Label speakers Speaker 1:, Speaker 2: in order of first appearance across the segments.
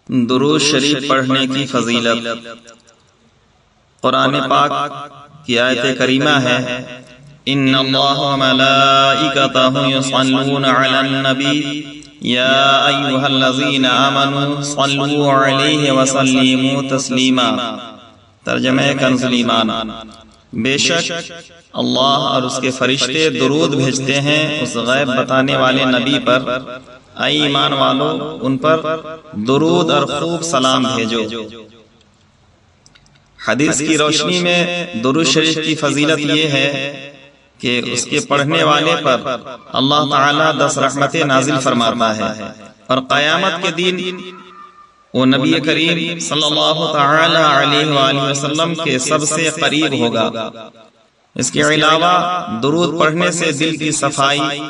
Speaker 1: درود شریف پڑھنے کی فضیلت۔ قرآن پاک کی آیت کریمہ ہے ان اللہ وملائکتہ یصلون علی النبی یا ایھا الذین آمنوا صلوا علیہ وسلموا تسلیما۔ ترجمہ کنز ایمان، بے شک اللہ اور اس کے فرشتے درود بھیجتے ہیں اس غیب بتانے والے نبی پر، اے ایمان والو ان پر درود اور خوب سلام بھیجو۔ حدیث کی روشنی میں درود شریف کی فضیلت یہ ہے کہ اس کے پڑھنے والے پر اللہ تعالیٰ 10 رحمتیں نازل فرماتا ہے، اور قیامت کے دن وہ نبی کریم صلی اللہ تعالی علیہ وآلہ وسلم کے سب سے قریب ہوگا۔ اس کے علاوہ درود پڑھنے سے دل کی صفائی،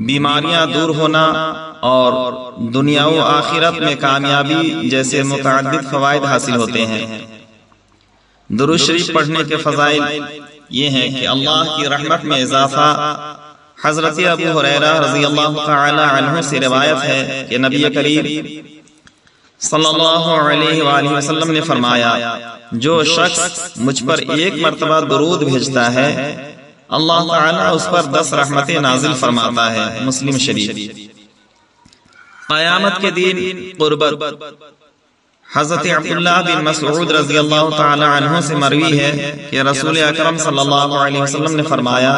Speaker 1: بیماریاں دور ہونا اور دنیا و آخرت میں کامیابی جیسے متعدد فوائد حاصل ہوتے ہیں۔ درود شریف پڑھنے کے فضائل یہ ہیں کہ اللہ کی رحمت میں اضافہ۔ حضرت ابو ہریرہ رضی اللہ تعالی عنہ سے روایت ہے کہ نبی کریم صلی اللہ علیہ وآلہ وسلم نے فرمایا جو شخص مجھ پر ایک مرتبہ درود بھیجتا ہے اللہ تعالیٰ اس پر 10 رحمتیں نازل فرماتا ہے۔ مسلم شریف۔ قیامت کے دن قربت۔ حضرت عبداللہ بن مسعود رضی اللہ تعالی عنہ سے مروی ہے کہ رسول اکرم صلی اللہ علیہ وسلم نے فرمایا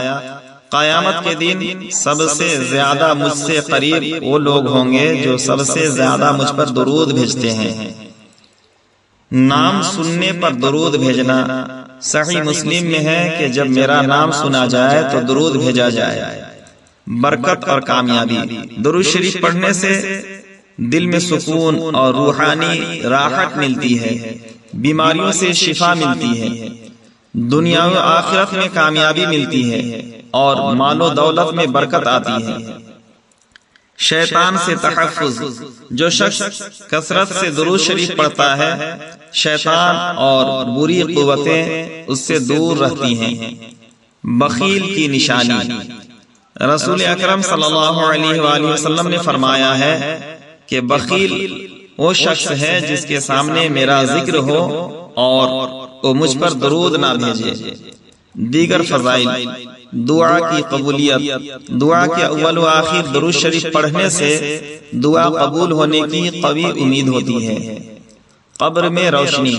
Speaker 1: قیامت کے دن سب سے زیادہ مجھ سے قریب وہ لوگ ہوں گے جو سب سے زیادہ مجھ پر درود بھیجتے ہیں۔ نام سننے پر درود بھیجنا۔ صحیح مسلم میں ہے کہ جب میرا نام سنا جائے تو درود بھیجا جائے۔ برکت اور کامیابی۔ درود شریف پڑھنے سے دل میں سکون اور روحانی راحت ملتی ہے، بیماریوں سے شفا ملتی ہے، دنیا و آخرت میں کامیابی ملتی ہے اور مال و دولت میں برکت آتی ہے۔ شیطان سے تحفظ۔ جو شخص کثرت سے درود شریف پڑھتا ہے شیطان اور بری قوتیں اس سے دور رہتی ہیں۔ بخیل کی نشانی۔ رسول اکرم صلی اللہ علیہ وآلہ وسلم نے فرمایا ہے کہ بخیل وہ شخص ہے جس کے سامنے میرا ذکر ہو اور وہ مجھ پر درود نہ بھیجے۔ دیگر فضائل۔ دعا کی قبولیت۔ دعا کے اول و آخر درود شریف پڑھنے سے دعا قبول ہونے کی قوی امید ہوتی ہے۔ قبر میں روشنی۔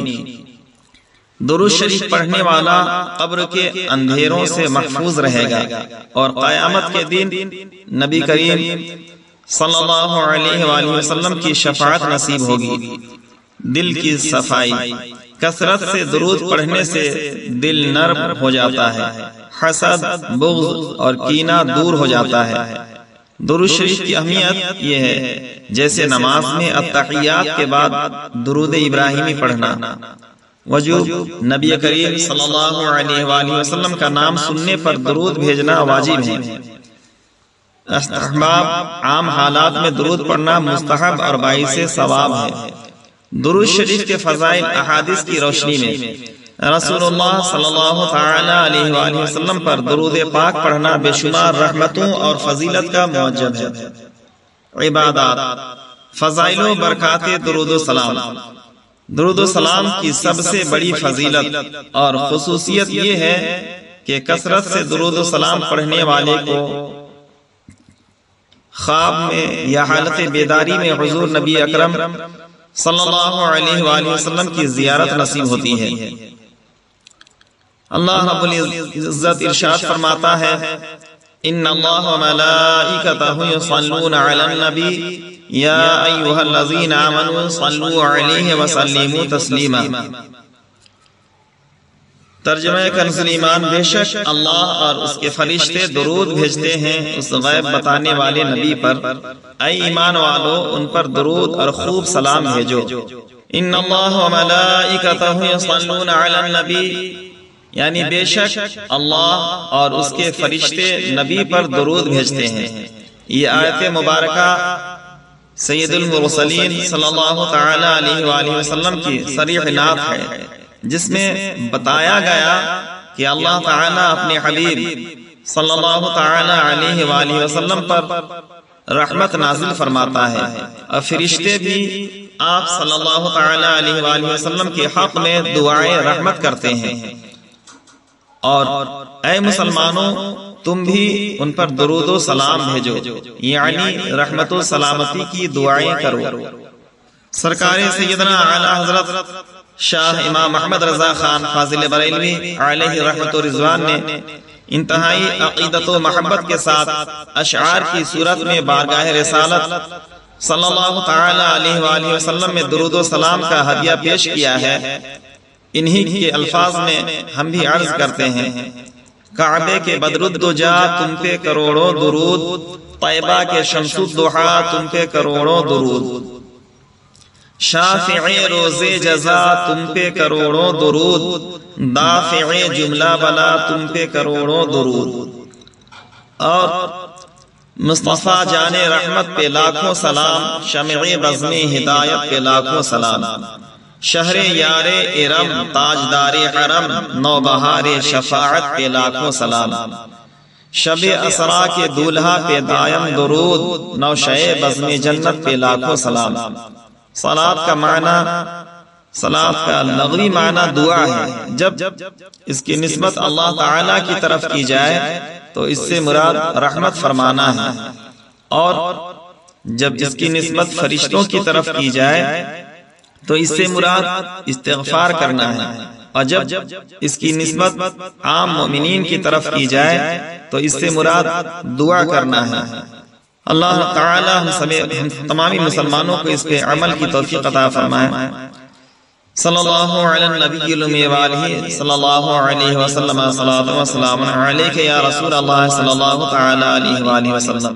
Speaker 1: درود شریف پڑھنے والا قبر کے اندھیروں سے محفوظ رہے گا اور قیامت کے دن نبی کریم صلی اللہ علیہ وآلہ وسلم کی شفاعت نصیب ہوگی۔ دل کی صفائی۔ کثرت سے درود پڑھنے سے دل نرم ہو جاتا ہے، حسد، بغض اور کینہ دور ہو جاتا ہے۔ درود شریف کی اہمیت یہ ہے جیسے نماز میں التحیات کے بعد درود ابراہیمی پڑھنا۔ وجوب۔ نبی کریم صلی اللہ علیہ وآلہ وسلم کا نام سننے پر درود بھیجنا واجب ہے۔ استحباب۔ عام حالات میں درود پڑھنا مستحب اور باعث ثواب ہے۔ درود شریف کے فضائل احادیث کی روشنی میں رسول اللہ صلی اللہ تعالی علیہ وآلہ وسلم پر درود پاک پڑھنا بے شمار رحمتوں اور فضیلت کا موجب ہے۔ عبادات۔ فضائل و برکات درود و سلام۔ درود و سلام کی سب سے بڑی فضیلت اور خصوصیت یہ ہے کہ کثرت سے درود و سلام پڑھنے والے کو خواب میں یا حالت بیداری میں حضور نبی اکرم صلی اللہ علیہ وآلہ وسلم کی زیارت نصیب ہوتی ہے۔ اللہ رب العزت ارشاد فرماتا ہے ان اللہ وملائکتہ یصلون علی النبی یا ایھا الذین آمنوا صلوا علیہ وسلموا تسلیما۔ ترجمہ کنز ایمان، بے شک اللہ اور اس کے فرشتے درود بھیجتے ہیں اس غیب بتانے والے نبی پر، اے ایمان والو ان پر درود اور خوب سلام بھیجو۔ ان اللہ وملائکتہ یصلون علی النبی، یعنی بے شک اللہ اور اس کے فرشتے نبی پر درود بھیجتے ہیں۔ یہ آیت مبارکہ سید المرسلین صلی اللہ تعالی علیہ وآلہ وسلم کی صریح نعت ہے جس میں بتایا گیا کہ اللہ تعالیٰ اپنے حبیب صلی اللہ تعالی علیہ وآلہ وسلم پر رحمت نازل فرماتا ہے، اور فرشتے بھی آپ صلی اللہ تعالی علیہ وآلہ وسلم کے حق میں دعائیں رحمت کرتے ہیں۔ اور اے مسلمانوں، تم بھی ان پر درود و سلام بھیجو، یعنی رحمت و سلامتی کی دعائیں کرو۔ سرکار سیدنا اعلی حضرت شاہ امام محمد رضا خان فاضل بریلوی علیہ رحمت و رضوان نے انتہائی عقیدت و محبت کے ساتھ اشعار کی صورت میں بارگاہ رسالت صلی اللہ تعالی علیہ وآلہ وسلم میں درود و سلام کا ہدیہ پیش کیا ہے۔ انہی کے الفاظ میں ہم بھی عرض کرتے ہیں: کعبے کے بدر الدجا تم پہ کروڑوں درود، طیبہ کے شمس الضحا تم پہ کروڑوں درود، شافع روز جزا تم پہ کروڑوں درود، دافع جملہ بلا تم پہ کروڑوں درود، اور مصطفیٰ جان رحمت پہ لاکھوں سلام، شمع بزم ہدایت پہ لاکھوں سلام، شہر یار ارم تاجدار حرم نوبہار شفاعت پہ لاکھوں سلام، شب اسرا کے دولہا پہ دائم درود، نوشہ بزم جنت پہ لاکھوں سلام۔ صلاۃ کا معنی، صلاۃ کا لغوی معنی دعا ہے۔ جب اس کی نسبت اللہ تعالی کی طرف کی جائے تو اس سے مراد رحمت فرمانا ہے، اور جب اس کی نسبت فرشتوں کی طرف کی جائے تو اس سے مراد استغفار کرنا ہے، اور جب اس کی نسبت عام مومنین کی طرف کی جائے تو اس سے مراد دعا کرنا ہے۔ اللہ تعالی ہم تمامی مسلمانوں کو اس پہ عمل کی توفیق عطا فرمائے۔ صلی اللہ علی النبی الامی وآلہ صلی اللہ علیہ وسلم، صلاۃ و سلام علیک یا رسول اللہ صلی اللہ تعالی علیہ وآلہ وسلم۔